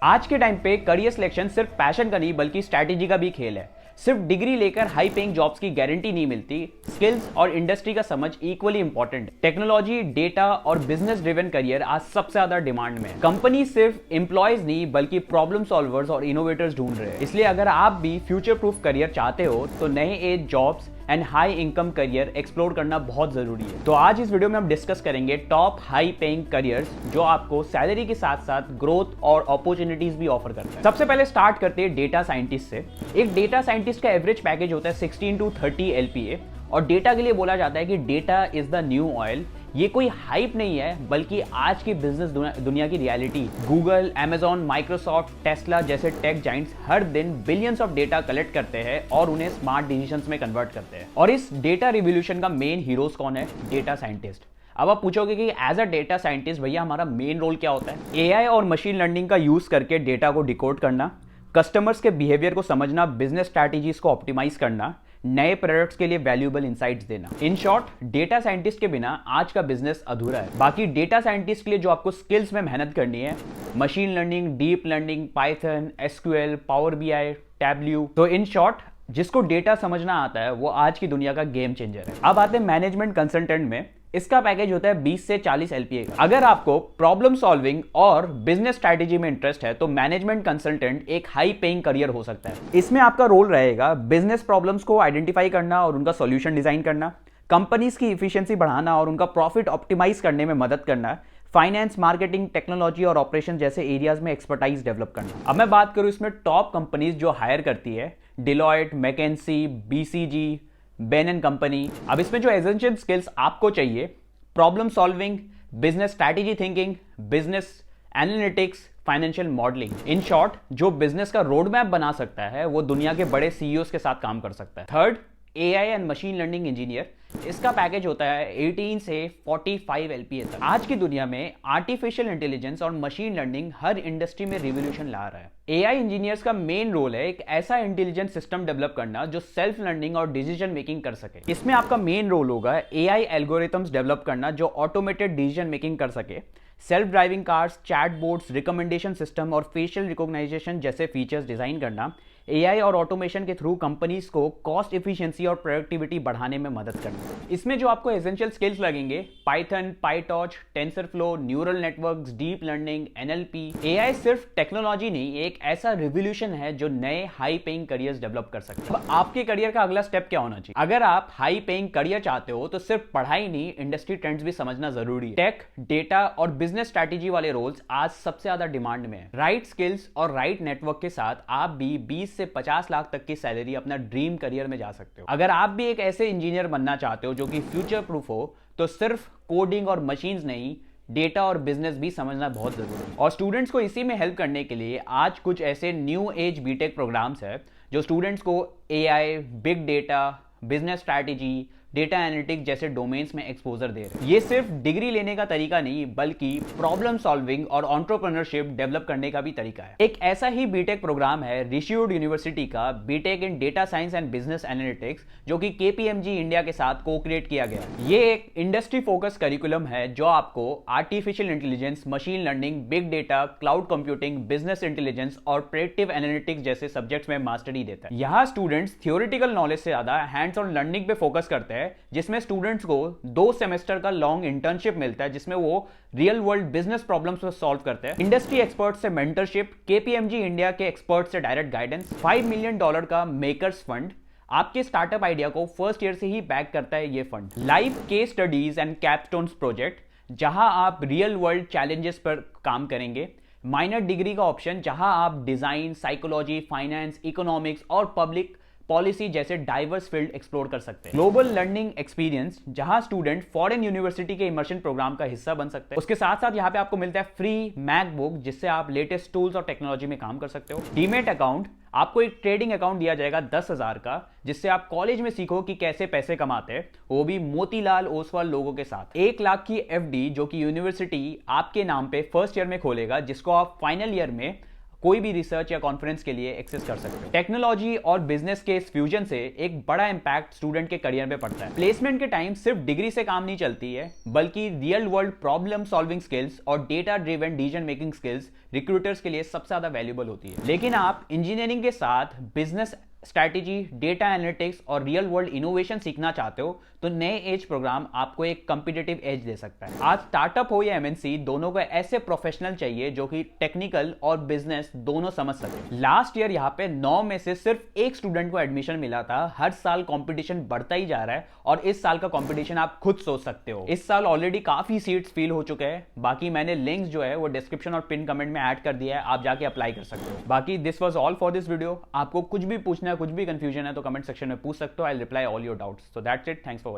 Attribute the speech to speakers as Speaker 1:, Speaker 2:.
Speaker 1: आज के टाइम पे करियर सिलेक्शन सिर्फ पैशन का नहीं बल्कि स्ट्रैटेजी का भी खेल है। सिर्फ डिग्री लेकर हाई पेइंग जॉब्स की गारंटी नहीं मिलती, स्किल्स और इंडस्ट्री का समझ इक्वली इंपॉर्टेंट। टेक्नोलॉजी, डेटा और बिजनेस ड्रिवन करियर आज सबसे ज्यादा डिमांड में है। कंपनी सिर्फ एम्प्लॉयज नहीं बल्कि प्रॉब्लम सॉल्वर्स और इनोवेटर्स ढूंढ रहे हैं। इसलिए अगर आप भी फ्यूचर प्रूफ करियर चाहते हो तो नए age jobs and high income career explore करना बहुत जरूरी है। तो आज इस वीडियो में हम डिस्कस करेंगे टॉप हाई पेइंग करियर्स जो आपको सैलरी के साथ साथ ग्रोथ और अपॉर्चुनिटीज भी ऑफर करते हैं। सबसे पहले स्टार्ट करते हैं डेटा साइंटिस्ट से। एक डेटा साइंटिस्ट का एवरेज पैकेज होता है 16 to 30 LPA और डेटा के लिए बोला जाता है कि data is the new oil. ये कोई हाइप नहीं है बल्कि आज की बिजनेस दुनिया की reality. Google, Amazon, Microsoft, Tesla जैसे टेक जाइंट्स हर दिन बिलियंस ऑफ डेटा कलेक्ट करते हैं और उन्हें स्मार्ट डिसीजंस में कन्वर्ट करते हैं। और इस डेटा रिवॉल्यूशन का मेन हीरोज कौन है? Data scientist. अब आप पूछोगे कि एज अ डेटा साइंटिस्ट भैया हमारा मेन रोल क्या होता है? एआई और मशीन लर्निंग का यूज करके डेटा को डिकोड करना, कस्टमर्स के बिहेवियर को समझना, बिजनेस स्ट्रैटेजीज को ऑप्टिमाइज करना, नए प्रोडक्ट्स के लिए वैल्यूएबल इनसाइट्स देना। इन शॉर्ट, डेटा साइंटिस्ट के बिना आज का बिजनेस अधूरा है। बाकी डेटा साइंटिस्ट के लिए जो आपको स्किल्स में मेहनत करनी है, machine learning, deep learning, Python, SQL, power BI, tableau. तो इन शॉर्ट, जिसको डेटा समझना आता है वो आज की दुनिया का गेम चेंजर है। अब आते हैं मैनेजमेंट कंसल्टेंट में। इसका पैकेज होता है 20 से 40 LPA का। अगर आपको प्रॉब्लम सॉल्विंग और बिजनेस स्ट्रैटेजी में इंटरेस्ट है तो मैनेजमेंट कंसल्टेंट एक हाई पेइंग करियर हो सकता है। इसमें आपका रोल रहेगा बिजनेस प्रॉब्लम्स को आइडेंटिफाई करना और उनका सॉल्यूशन डिजाइन करना, कंपनीज की इफिशिएंसी बढ़ाना और उनका प्रॉफिट ऑप्टिमाइज करने में मदद करना, फाइनेंस, मार्केटिंग, टेक्नोलॉजी और ऑपरेशन जैसे एरियाज में एक्सपर्टाइज डेवलप करना। अब मैं बात करूं इसमें टॉप कंपनीज जो हायर करती है, Deloitte, McKinsey, BCG, Ben and company. अब इसमें जो एसेंशियल स्किल्स आपको चाहिए, problem solving, business strategy thinking, business analytics, financial modelling. In short, जो बिजनेस का रोड मैप बना सकता है वो दुनिया के बड़े CEOs के साथ काम कर सकता है। Third, AI and machine learning engineer. इसका पैकेज होता है 18 से 45 LPA तक। आज की दुनिया में आर्टिफिशियल इंटेलिजेंस और मशीन लर्निंग हर इंडस्ट्री में रिवॉल्यूशन ला रहा है। AI इंजीनियर्स का मेन रोल है एक ऐसा इंटेलिजेंट सिस्टम डेवलप करना जो सेल्फ लर्निंग और डिसीजन मेकिंग कर सके। इसमें आपका मेन रोल होगा AI एल्गोरिथम्स डेवलप करना जो ऑटोमेटेड डिसीजन मेकिंग कर सके, self driving cars, chatbots, recommendation system और फेशियल रिकॉग्निशन जैसे फीचर्स डिजाइन करना। AI और ऑटोमेशन के थ्रू कंपनीज को कॉस्ट एफिशिएंसी और प्रोडक्टिविटी बढ़ाने में मदद करना। इसमें जो आपको एसेंशियल स्किल्स लगेंगे, Python, PyTorch, TensorFlow, neural networks, deep learning, NLP। AI सिर्फ टेक्नोलॉजी नहीं, एक ऐसा रिवॉल्यूशन है जो नए हाई पेइंग करियर्स डेवलप कर सकते हैं। अब आपके करियर का अगला स्टेप क्या होना चाहिए? अगर आप हाई पेइंग करियर चाहते हो तो सिर्फ पढ़ाई नहीं, इंडस्ट्री ट्रेंड्स भी समझना जरूरी है। टेक, डेटा और बिजनेस स्ट्रैटेजी वाले रोल्स आज सबसे ज्यादा डिमांड में है। राइट स्किल्स और राइट नेटवर्क के साथ आप भी 20 से 50 लाख तक की सैलरी अपना ड्रीम करियर में जा सकते हो। अगर आप भी एक ऐसे इंजीनियर बनना चाहते हो जो कि फ्यूचर प्रूफ हो तो सिर्फ कोडिंग और मशीन्स नहीं, डेटा और बिजनेस भी समझना बहुत जरूरी है। और स्टूडेंट्स को इसी में हेल्प करने के लिए आज कुछ ऐसे न्यू एज बीटेक प्रोग्राम्स है जो स्टूडेंट्स को AI, big data, business strategy, data analytics जैसे डोमेन्स में एक्सपोजर दे रहे हैं। ये सिर्फ डिग्री लेने का तरीका नहीं बल्कि प्रॉब्लम सॉल्विंग और एंटरप्रेन्योरशिप डेवलप करने का भी तरीका है। एक ऐसा ही बीटेक प्रोग्राम है ऋषिवुड यूनिवर्सिटी का BTech in data science and business analytics जो कि KPMG इंडिया के साथ को क्रिएट किया गया है। ये एक इंडस्ट्री फोकस करिकुलम है जो आपको artificial intelligence, machine learning, big data, cloud computing, business intelligence और प्रेडिक्टिव एनालिटिक्स जैसे सब्जेक्ट्स में मास्टरी देता है। यहाँ स्टूडेंट्स थियोरिटिकल नॉलेज से ज्यादा हैंड्स ऑन लर्निंग पे फोकस करते हैं, जिसमें स्टूडेंट्स को 2 सेमेस्टर का लॉन्ग इंटर्नशिप मिलता है जिसमें वो रियल वर्ल्ड बिजनेस प्रॉब्लम्स को सॉल्व करते हैं। इंडस्ट्री एक्सपर्ट से मेंटरशिप, KPMG इंडिया के एक्सपर्ट से डायरेक्ट गाइडेंस, $5 मिलियन का मेकर्स फंड आपके स्टार्टअप आइडिया को फर्स्ट ईयर से ही बैक करता है। ये fund live case studies and capstones project जहां आप रियल वर्ल्ड चैलेंजेस पर काम करेंगे, माइनर डिग्री का ऑप्शन जहां आप डिजाइन, साइकोलॉजी, फाइनेंस, इकोनॉमिक्स और पब्लिक पॉलिसी जैसे डाइवर्स फील्ड एक्सप्लोर कर सकते हैं। ग्लोबल लर्निंग एक्सपीरियंस जहां स्टूडेंट फॉरेन यूनिवर्सिटी के इमर्शन प्रोग्राम का हिस्सा बन सकते हैं। उसके साथ साथ यहाँ पे आपको मिलता है फ्री मैकबुक जिससे आप लेटेस्ट टूल्स और टेक्नोलॉजी में काम कर सकते हो। डीमेट अकाउंट, आपको एक ट्रेडिंग अकाउंट दिया जाएगा 10,000 का जिससे आप कॉलेज में सीखो कि कैसे पैसे कमाते हैं, वो भी मोतीलाल ओसवाल लोगों के साथ। 1 लाख की FD जो कि यूनिवर्सिटी आपके नाम पे फर्स्ट ईयर में खोलेगा जिसको आप फाइनल ईयर में कोई भी रिसर्च या कॉन्फ्रेंस के लिए एक्सेस कर सकते हो। टेक्नोलॉजी और बिजनेस के इस फ्यूजन से एक बड़ा इंपैक्ट स्टूडेंट के करियर पे पड़ता है। प्लेसमेंट के टाइम सिर्फ डिग्री से काम नहीं चलती है, बल्कि real world problem solving skills और data driven decision making skills recruiters के लिए सबसे ज्यादा वैल्यूबल होती है। लेकिन आप इंजीनियरिंग के साथ बिजनेस स्ट्रैटेजी, डेटा एनालिटिक्स और रियल वर्ल्ड इनोवेशन सीखना चाहते हो तो नए एज प्रोग्राम आपको एक कॉम्पिटिटिव एज दे सकता है। आज स्टार्टअप हो या एमएनसी, दोनों को ऐसे प्रोफेशनल चाहिए जो कि टेक्निकल और बिजनेस दोनों समझ सके। लास्ट ईयर यहाँ पे 9 में से सिर्फ एक स्टूडेंट को एडमिशन मिला था। हर साल कंपटीशन बढ़ता ही जा रहा है और इस साल का कंपटीशन आप खुद सोच सकते हो। इस साल ऑलरेडी काफी सीट्स फिल हो चुके हैं। बाकी मैंने लिंक्स जो है वो डिस्क्रिप्शन और पिन कमेंट में ऐड कर दिया है, आप जाके अप्लाई कर सकते हो। बाकी this was all for this video. आपको कुछ भी पूछना है, कुछ भी कंफ्यूजन है तो कमेंट सेक्शन में पूछ सकते हो। I will reply all your doubts. So that's it, thanks for watching.